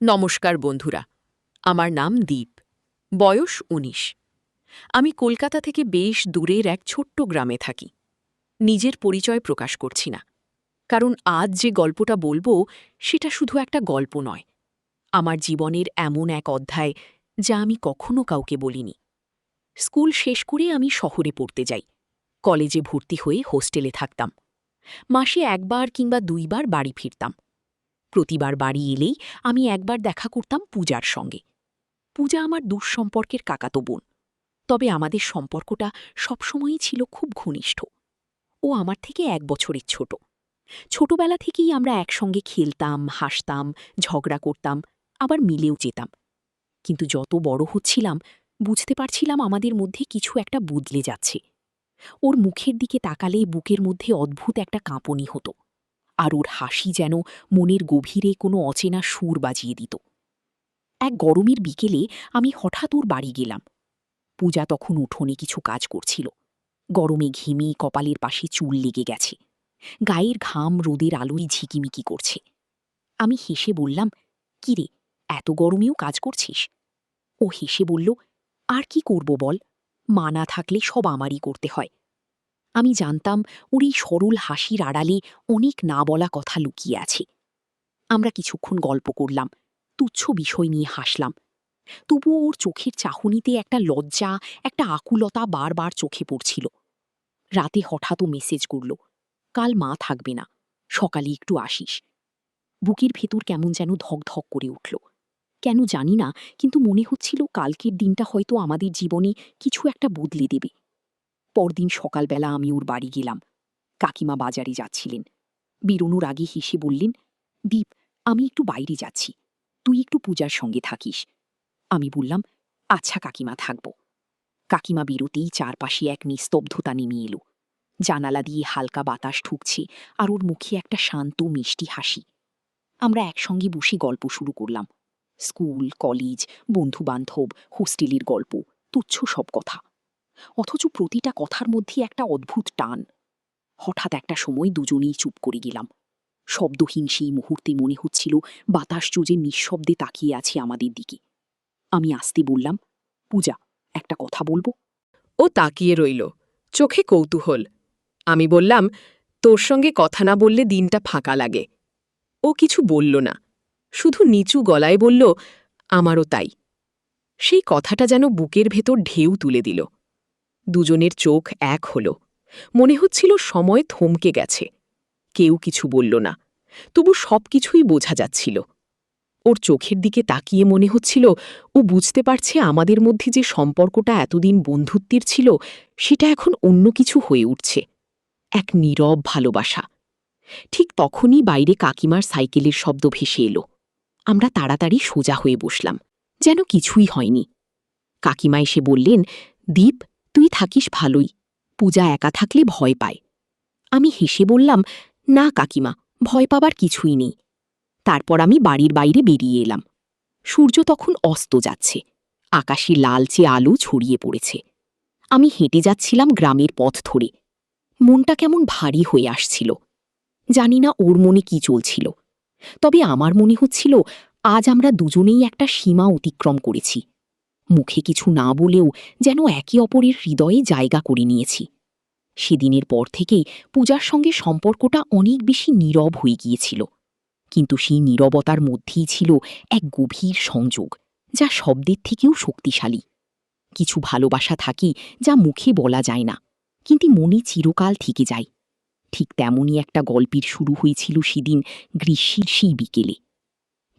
নমস্কার বন্ধুরা, আমার নাম দীপ। বয়স ১৯। আমি কলকাতা থেকে বেশ দূরের এক ছোট্ট গ্রামে থাকি। নিজের পরিচয় প্রকাশ করছি না, কারণ আজ যে গল্পটা বলবো সেটা শুধু একটা গল্প নয়, আমার জীবনের এমন এক অধ্যায় যা আমি কখনো কাউকে বলিনি। স্কুল শেষ করে আমি শহরে পড়তে যাই। কলেজে ভর্তি হয়ে হোস্টেলে থাকতাম। মাসে একবার কিংবা দুইবার বাড়ি ফিরতাম। প্রতিবার বাড়ি এলেই আমি একবার দেখা করতাম পূজার সঙ্গে। পূজা আমার দুঃসম্পর্কের কাকাতো বোন, তবে আমাদের সম্পর্কটা সবসময়ই ছিল খুব ঘনিষ্ঠ। ও আমার থেকে ১ বছরের ছোট। ছোটবেলা থেকেই আমরা একসঙ্গে খেলতাম, হাসতাম, ঝগড়া করতাম, আবার মিলেও যেতাম। কিন্তু যত বড় হচ্ছিলাম, বুঝতে পারছিলাম আমাদের মধ্যে কিছু একটা বদলে যাচ্ছে। ওর মুখের দিকে তাকালে বুকের মধ্যে অদ্ভুত একটা কাঁপুনি হতো, আর ওর হাসি যেন মনের গভীরে কোনো অচেনা সুর বাজিয়ে দিত। এক গরমের বিকেলে আমি হঠাৎ ওর বাড়ি গেলাম। পূজা তখন উঠোনে কিছু কাজ করছিল। গরমে ঘেমে কপালের পাশে চুল লেগে গেছে। গায়ের ঘাম রোদের আলোয় ঝিকিমিকি করছে। আমি হেসে বললাম, "কি রে, এত গরমেও কাজ করছিস?" ও হেসে বলল, "আর কি করব বল, মা না থাকলে সব আমারই করতে হয়।" আমি জানতাম ওর এই সরল হাসির আড়ালে অনেক না বলা কথা লুকিয়ে আছে। আমরা কিছুক্ষণ গল্প করলাম, তুচ্ছ বিষয় নিয়ে হাসলাম। তবুও ওর চোখের চাহনিতে একটা লজ্জা, একটা আকুলতা বারবার চোখে পড়ছিল। রাতে হঠাৎ ও মেসেজ করল, "কাল মা থাকবে না, সকালে একটু আসিস।" বুকের ভেতর কেমন যেন ধকধক করে উঠল। কেন জানি না, কিন্তু মনে হচ্ছিল কালকের দিনটা হয়তো আমাদের জীবনে কিছু একটা বদলে দেবে। পরদিন সকালবেলা আমি ওর বাড়ি গেলাম। কাকিমা বাজারে যাচ্ছিলেন। বেরোনোর আগে হেসে বললেন, "দীপ, আমি একটু বাইরে যাচ্ছি, তুই একটু পূজার সঙ্গে থাকিস।" আমি বললাম, "আচ্ছা কাকিমা, থাকব।" কাকিমা বেরোতেই চারপাশে এক নিস্তব্ধতা নেমে এলো। জানালা দিয়ে হালকা বাতাস ঢুকছে, আর ওর মুখে একটা শান্ত মিষ্টি হাসি। আমরা একসঙ্গে বসে গল্প শুরু করলাম। স্কুল, কলেজ, বন্ধু বান্ধব, হোস্টেলের গল্প, তুচ্ছ সব কথা। অথচ প্রতিটা কথার মধ্যে একটা অদ্ভুত টান। হঠাৎ একটা সময় দুজনেই চুপ করে গেলাম। শব্দহীন সেই মুহূর্তে মনে হচ্ছিল বাতাস জুজে নিঃশব্দে তাকিয়ে আছে আমাদের দিকে। আমি আস্তে বললাম, "পূজা, একটা কথা বলবো?" ও তাকিয়ে রইল, চোখে কৌতূহল। আমি বললাম, "তোর সঙ্গে কথা না বললে দিনটা ফাঁকা লাগে।" ও কিছু বলল না, শুধু নিচু গলায় বলল, "আমারও তাই।" সেই কথাটা যেন বুকের ভেতর ঢেউ তুলে দিল। দুজনের চোখ এক হল। মনে হচ্ছিল সময় থমকে গেছে। কেউ কিছু বলল না, তবু সবকিছুই বোঝা যাচ্ছিল। ওর চোখের দিকে তাকিয়ে মনে হচ্ছিল ও বুঝতে পারছে আমাদের মধ্যে যে সম্পর্কটা এতদিন বন্ধুত্বের ছিল, সেটা এখন অন্য কিছু হয়ে উঠছে, এক নীরব ভালোবাসা। ঠিক তখনই বাইরে কাকিমার সাইকেলের শব্দ ভেসে এলো। আমরা তাড়াতাড়ি সোজা হয়ে বসলাম, যেন কিছুই হয়নি। কাকিমা এসে বললেন, "দীপ, তুই থাকিস ভালোই, পূজা একা থাকলে ভয় পায়।" আমি হেসে বললাম, "না কাকিমা, ভয় পাবার কিছুই নেই।" তারপর আমি বাড়ির বাইরে বেরিয়ে এলাম। সূর্য তখন অস্ত যাচ্ছে, আকাশে লালচে আলো ছড়িয়ে পড়েছে। আমি হেঁটে যাচ্ছিলাম গ্রামের পথ ধরে। মনটা কেমন ভারী হয়ে আসছিল। জানি না ওর মনে কি চলছিল, তবে আমার মনে হচ্ছিল আজ আমরা দুজনেই একটা সীমা অতিক্রম করেছি। মুখে কিছু না বলেও যেন একে অপরের হৃদয়ে জায়গা করে নিয়েছি। সেদিনের পর থেকেই পূজার সঙ্গে সম্পর্কটা অনেক বেশি নীরব হয়ে গিয়েছিল, কিন্তু সেই নীরবতার মধ্যেই ছিল এক গভীর সংযোগ, যা শব্দের থেকেও শক্তিশালী। কিছু ভালোবাসা থাকে যা মুখে বলা যায় না, কিন্তু মনে চিরকাল থেকে যায়। ঠিক তেমনই একটা গল্পের শুরু হয়েছিল সেদিন গ্রীষ্মের সেই বিকেলে।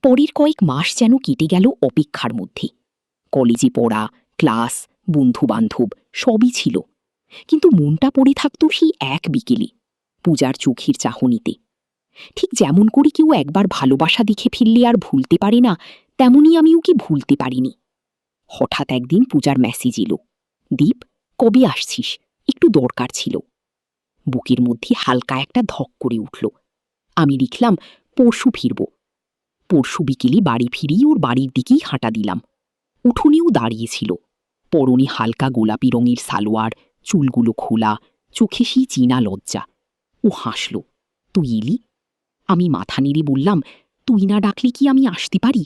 পরের কয়েক মাস যেন কেটে গেল অপেক্ষার মধ্যে। কলেজে পড়া, ক্লাস, বন্ধু বান্ধব সবই ছিল, কিন্তু মনটা পড়ে থাকত সেই এক বিকেলে, পূজার চোখের চাহনিতে। ঠিক যেমন করে কেউ একবার ভালোবাসা দেখে ফেললে আর ভুলতে পারে না, তেমনই আমি ওকে ভুলতে পারিনি। হঠাৎ একদিন পূজার মেসেজ এলো, "দীপ, কবে আসছিস? একটু দরকার ছিল।" বুকের মধ্যে হালকা একটা ধক করে উঠল। আমি লিখলাম, "পরশু ফিরব।" পরশু বিকেলে বাড়ি ফিরেই ওর বাড়ির দিকেই হাঁটা দিলাম। উঠোনেও দাঁড়িয়েছিল, পরনে হালকা গোলাপি রঙের সালোয়ার, চুলগুলো খোলা, চোখে সেই চীনা লজ্জা। ও হাসল, "তুই এলি?" আমি মাথা নেড়ে বললাম, "তুই না ডাকলে কি আমি আসতে পারি?"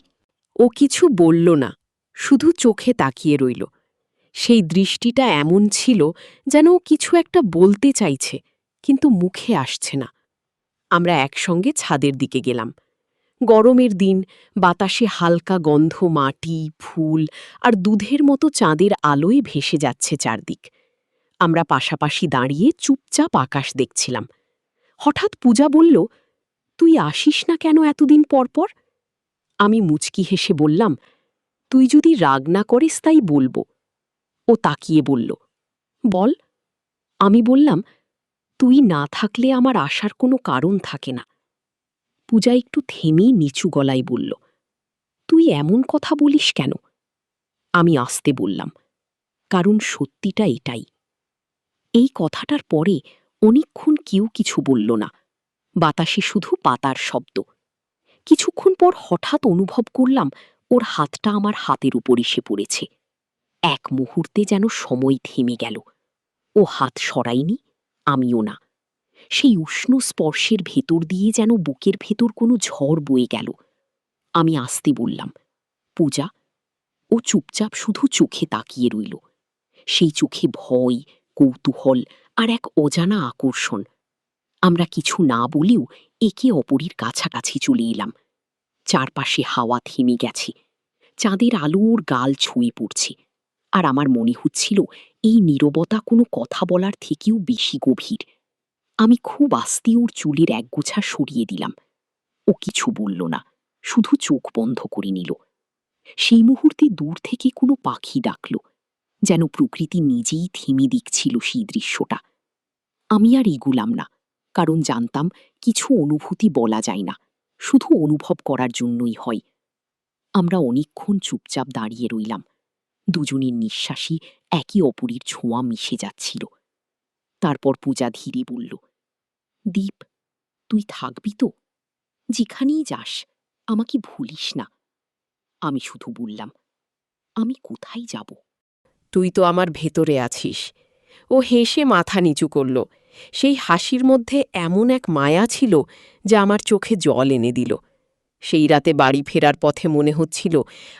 ও কিছু বলল না, শুধু চোখে তাকিয়ে রইল। সেই দৃষ্টিটা এমন ছিল যেন ও কিছু একটা বলতে চাইছে, কিন্তু মুখে আসছে না। আমরা একসঙ্গে ছাদের দিকে গেলাম। গরমের দিন, বাতাসে হালকা গন্ধ, মাটি, ফুল আর দুধের মতো চাঁদের আলোয় ভেসে যাচ্ছে চারদিক। আমরা পাশাপাশি দাঁড়িয়ে চুপচাপ আকাশ দেখছিলাম। হঠাৎ পূজা বলল, তুই আসিস না কেন এতদিন পর পর? আমি মুচকি হেসে বললাম, তুই যদি রাগ না করিস তাই বলবো। ও তাকিয়ে বলল, বল। আমি বললাম, তুই না থাকলে আমার আসার কোনো কারণ থাকে না। পূজা একটু থেমেই নিচু গলায় বলল, তুই এমন কথা বলিস কেন? আমি আস্তে বললাম, কারণ সত্যিটা এটাই। এই কথাটার পরে অনেকক্ষণ কেউ কিছু বলল না। বাতাসে শুধু পাতার শব্দ। কিছুক্ষণ পর হঠাৎ অনুভব করলাম ওর হাতটা আমার হাতের উপর এসে পড়েছে। এক মুহূর্তে যেন সময় থেমে গেল। ও হাত সরায়নি, আমিও না। সেই উষ্ণ স্পর্শের ভেতর দিয়ে যেন বুকের ভেতর কোনো ঝড় বয়ে গেল। আমি আস্তে বললাম, পূজা। ও চুপচাপ শুধু চোখে তাকিয়ে রইল। সেই চোখে ভয়, কৌতূহল আর এক অজানা আকর্ষণ। আমরা কিছু না বলেও একে অপরের কাছাকাছি চলে এলাম। চারপাশে হাওয়া থেমে গেছে। চাঁদের আলো ওর গাল ছুঁয়ে পড়ছে। আর আমার মনে হচ্ছিল এই নীরবতা কোনো কথা বলার থেকেও বেশি গভীর। আমি খুব আস্তে ওর চুলের একগোছা সরিয়ে দিলাম। ও কিছু বলল না, শুধু চোখ বন্ধ করে নিল। সেই মুহূর্তে দূর থেকে কোনো পাখি ডাকল, যেন প্রকৃতি নিজেই থেমে দেখছিল সেই দৃশ্যটা। আমি আর এগুলাম না, কারণ জানতাম কিছু অনুভূতি বলা যায় না, শুধু অনুভব করার জন্যই হয়। আমরা অনেকক্ষণ চুপচাপ দাঁড়িয়ে রইলাম। দুজনের নিঃশ্বাসই একে অপরের ছোঁয়া মিশে যাচ্ছিল। তারপর পূজা ধীরে বলল, দীপ, তুই থাকবি তো? যেখানেই যাস, আমাকে ভুলিস না। আমি শুধু বললাম, আমি কোথায় যাব? তুই তো আমার ভেতরে আছিস। ও হেসে মাথা নিচু করল। সেই হাসির মধ্যে এমন এক মায়া ছিল যা আমার চোখে জল এনে দিল। সেই রাতে বাড়ি ফেরার পথে মনে হচ্ছিল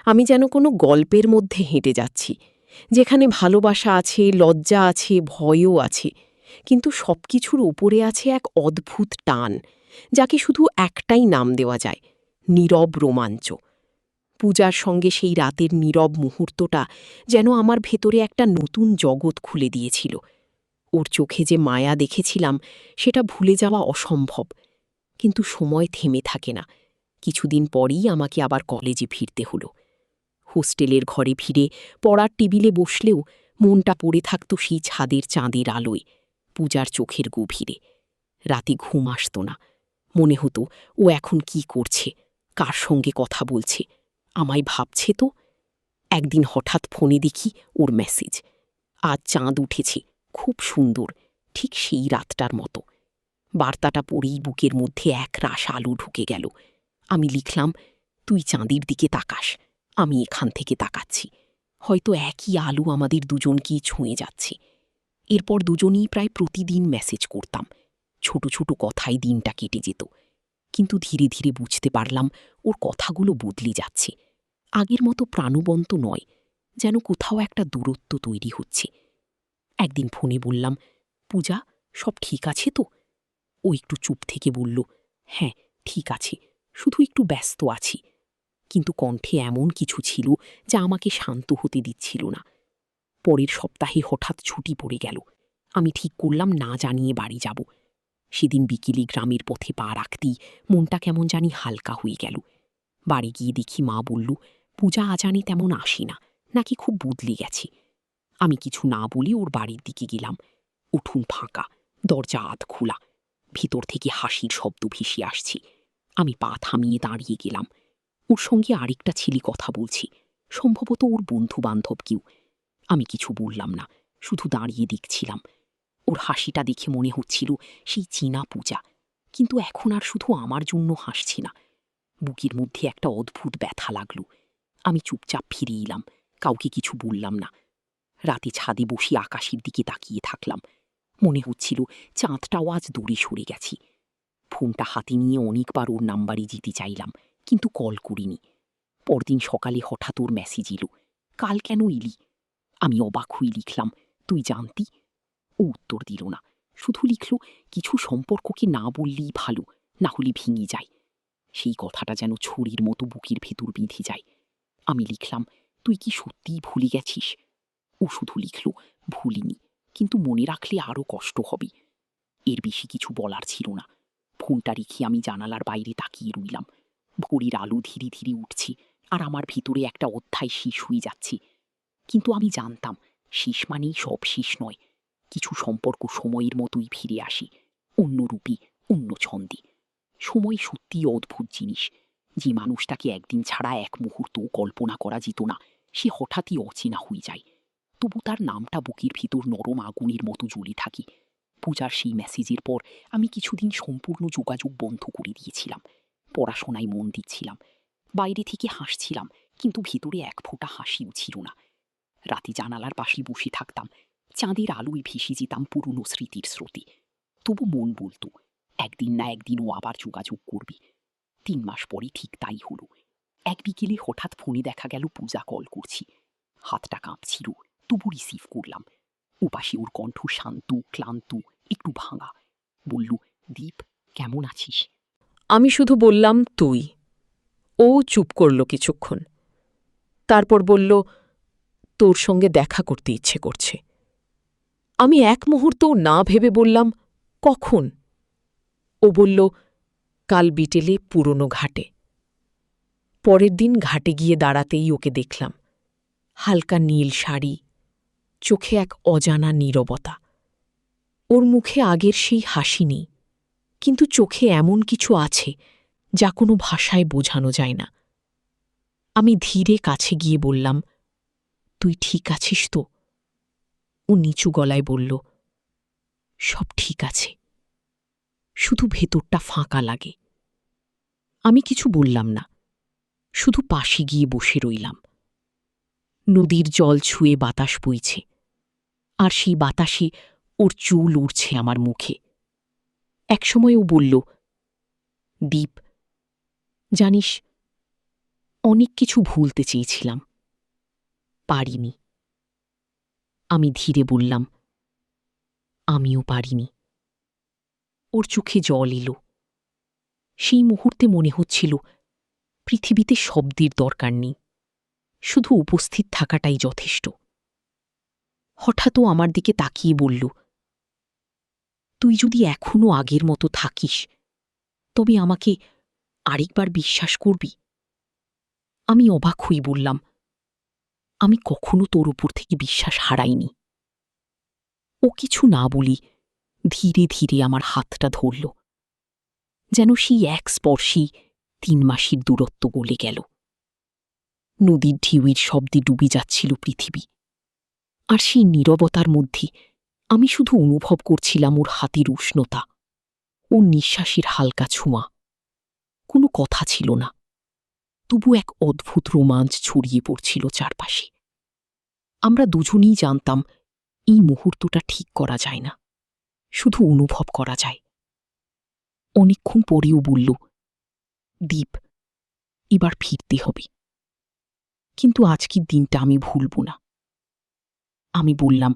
আমি যেন কোনো গল্পের মধ্যে হেঁটে যাচ্ছি, যেখানে ভালোবাসা আছে, লজ্জা আছে, ভয়ও আছে, কিন্তু সবকিছুর উপরে আছে এক অদ্ভুত টান, যাকে শুধু একটাই নাম দেওয়া যায়, নীরব রোমাঞ্চ। পূজার সঙ্গে সেই রাতের নীরব মুহূর্তটা যেন আমার ভেতরে একটা নতুন জগৎ খুলে দিয়েছিল। ওর চোখে যে মায়া দেখেছিলাম সেটা ভুলে যাওয়া অসম্ভব। কিন্তু সময় থেমে থাকে না। কিছুদিন পরেই আমাকে আবার কলেজে ফিরতে হলো। হোস্টেলের ঘরে ফিরে পড়ার টেবিলে বসলেও মনটা পড়ে থাকত সেই ছাদের চাঁদের আলোয়, পূজার চোখের গভীরে। রাতে ঘুম আসত না। মনে হতো ও এখন কি করছে, কার সঙ্গে কথা বলছে, আমায় ভাবছে তো। একদিন হঠাৎ ফোনে দেখি ওর মেসেজ, আজ চাঁদ উঠেছে, খুব সুন্দর, ঠিক সেই রাতটার মতো। বার্তাটা পড়েই বুকের মধ্যে এক রাশ আলো ঢুকে গেল। আমি লিখলাম, তুই চাঁদের দিকে তাকাস, আমি এখান থেকে তাকাচ্ছি। হয়তো একই আলো আমাদের দুজনকেই ছুঁয়ে যাচ্ছে। এরপর দুজনেই প্রায় প্রতিদিন মেসেজ করতাম। ছোট ছোট কথায় দিনটা কেটে যেত। কিন্তু ধীরে ধীরে বুঝতে পারলাম ওর কথাগুলো বদলে যাচ্ছে। আগের মতো প্রাণবন্ত নয়, যেন কোথাও একটা দূরত্ব তৈরি হচ্ছে। একদিন ফোনে বললাম, পূজা, সব ঠিক আছে তো? ও একটু চুপ থেকে বলল, হ্যাঁ ঠিক আছে, শুধু একটু ব্যস্ত আছি। কিন্তু কণ্ঠে এমন কিছু ছিল যা আমাকে শান্ত হতে দিচ্ছিল না। পরের সপ্তাহে হঠাৎ ছুটি পড়ে গেল। আমি ঠিক করলাম না জানিয়ে বাড়ি যাব। সেদিন বিকেলে গ্রামের পথে পা রাখতেই মনটা কেমন জানি হালকা হয়ে গেল। বাড়ি গিয়ে দেখি মা বলল, পূজা আজানে তেমন আসি না, নাকি খুব বদলে গেছে। আমি কিছু না বলে ওর বাড়ির দিকে গেলাম। উঠোন ফাঁকা, দরজা আধ খোলা, ভিতর থেকে হাসির শব্দ ভেসে আসছে। আমি পা থামিয়ে দাঁড়িয়ে গেলাম। ওর সঙ্গে আরেকটা ছেলে কথা বলছি, সম্ভবত ওর বন্ধু বান্ধব কেউ। আমি কিছু বললাম না, শুধু দাঁড়িয়ে দেখছিলাম। ওর হাসিটা দেখে মনে হচ্ছিল সেই চীনা পূজা, কিন্তু এখন আর শুধু আমার জন্য হাসছি না। বুকের মধ্যে একটা অদ্ভুত ব্যথা লাগল। আমি চুপচাপ ফিরে এলাম, কাউকে কিছু বললাম না। রাতে ছাদে বসে আকাশের দিকে তাকিয়ে থাকলাম। মনে হচ্ছিল চাঁদটাও আজ দূরে সরে গেছি। ফোনটা হাতে নিয়ে অনেকবার ওর নাম্বারে যেতে চাইলাম, কিন্তু কল করিনি। পরদিন সকালে হঠাৎ ওর মেসেজ এলো, কাল কেন এলি? আমি অবাক হয়ে লিখলাম, তুই জানতি? ও উত্তর দিল না, শুধু লিখল, কিছু সম্পর্ককে না বললেই ভালো, না হলে ভেঙে যায়। সেই কথাটা যেন ছুরির মতো বুকের ভেতর বেঁধে যায়। আমি লিখলাম, তুই কি সত্যিই ভুলে গেছিস? ও শুধু লিখল, ভুলিনি, কিন্তু মনে রাখলে আরও কষ্ট হবে। এর বেশি কিছু বলার ছিল না। ফোনটা রেখে আমি জানালার বাইরে তাকিয়ে রইলাম। ভোরের আলো ধীরে ধীরে উঠছে, আর আমার ভিতরে একটা অধ্যায় শেষ হয়ে যাচ্ছে। কিন্তু আমি জানতাম, শেষ মানেই সব শেষ নয়। কিছু সম্পর্ক সময়ের মতোই ফিরে আসে, অন্য রূপে, অন্য ছন্দে। সময় সত্যিই অদ্ভুত জিনিস। যে মানুষটাকে একদিন ছাড়া এক মুহূর্ত কল্পনা করা যেত না, সে হঠাৎই অচেনা হয়ে যায়। তবু তার নামটা বুকের ভিতর নরম আগুনের মতো জ্বলে থাকে। পূজার সেই মেসেজের পর আমি কিছুদিন সম্পূর্ণ যোগাযোগ বন্ধ করে দিয়েছিলাম। পড়াশোনায় মন দিচ্ছিলাম, বাইরে থেকে হাসছিলাম, কিন্তু ভিতরে এক ফোঁটা হাসিও ছিল না। রাতে জানালার পাশে বসে থাকতাম, চাঁদের আলোয় ভেসে যেতাম পুরনো স্মৃতির স্রোতে। তবু মন বলতো, একদিন না একদিন ও আবার যোগাযোগ করবে। 3 মাস পরে ঠিক তাই হলো। এক বিকেলে হঠাৎ ফোনে দেখা গেল পূজা কল করছি। হাতটা কাঁপছিল, তবু রিসিভ করলাম। ওপাশে ওর কণ্ঠ শান্ত, ক্লান্ত, একটু ভাঙা। বলল, দীপ, কেমন আছিস? আমি শুধু বললাম, তুই। ও চুপ করল কিছুক্ষণ। তারপর বলল, তোর সঙ্গে দেখা করতে ইচ্ছে করছে। আমি এক মুহূর্তও না ভেবে বললাম, কখন? ও বলল, কাল বিটেলে পুরনো ঘাটে। পরের দিন ঘাটে গিয়ে দাঁড়াতেই ওকে দেখলাম। হালকা নীল শাড়ি, চোখে এক অজানা নীরবতা। ওর মুখে আগের সেই হাসি নেই, কিন্তু চোখে এমন কিছু আছে যা কোনো ভাষায় বোঝানো যায় না। আমি ধীরে কাছে গিয়ে বললাম, তুই ঠিক আছিস তো? ও নিচু গলায় বলল, সব ঠিক আছে, শুধু ভেতরটা ফাঁকা লাগে। আমি কিছু বললাম না, শুধু পাশে গিয়ে বসে রইলাম। নদীর জল ছুঁয়ে বাতাস বইছে, আর সেই বাতাসে ওর চুল উড়ছে আমার মুখে। একসময় ও বলল, দীপ, জানিস, অনেক কিছু ভুলতে চেয়েছিলাম, পারিনি। আমি ধীরে বললাম, আমিও পারিনি। ওর চোখে জল এলো। সেই মুহূর্তে মনে হচ্ছিল, পৃথিবীতে শব্দের দরকার নেই, শুধু উপস্থিত থাকাটাই যথেষ্ট। হঠাৎ ও আমার দিকে তাকিয়ে বলল, তুই যদি এখনো আগের মতো থাকিস, তবে আমাকে আরেকবার বিশ্বাস করবি? আমি অবাক হয়ে বললাম, আমি কখনো তোর উপর থেকে বিশ্বাস হারাইনি। ও কিছু না বলি ধীরে ধীরে আমার হাতটা ধরল, যেন সেই এক স্পর্শেই 3 মাসের দূরত্ব গলে গেল। নদীর ঢেউয়ের শব্দে ডুবে যাচ্ছিল পৃথিবী, আর সেই নীরবতার মধ্যে আমি শুধু অনুভব করছিলাম ওর হাতের উষ্ণতা, ওর নিঃশ্বাসের হালকা ছোঁয়া। কোনো কথা ছিল না, তবু এক অদ্ভুত রোমাঞ্চ ছড়িয়ে পড়ছিল চারপাশে। আমরা দুজনেই জানতাম, এই মুহূর্তটা ঠিক করা যায় না, শুধু অনুভব করা যায়। অনেকক্ষণ পরেও বলল, দীপ, এবার ফিরতে হবে, কিন্তু আজকের দিনটা আমি ভুলব না। আমি বললাম,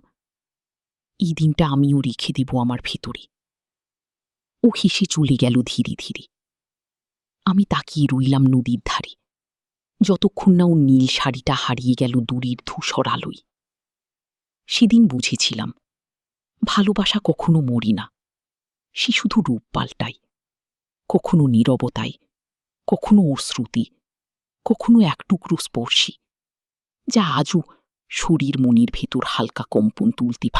এই দিনটা আমিও রেখে দেব আমার ভেতরে। ও হেসে চলে গেল ধীরে ধীরে। আমি তাকিয়ে রইলাম নদীর ধারে, যতক্ষণ না ও নীল শাড়িটা হারিয়ে গেল দূরের ধূসর আলোয়। সেদিন বুঝেছিলাম, ভালোবাসা কখনো মরি না, সে শুধু রূপ পাল্টায়, কখনো নীরবতায়, কখনো ওর শ্রুতি, কখনো এক টুকরো স্পর্শী, যা আজও শরীর মনের ভেতর হালকা কম্পন তুলতে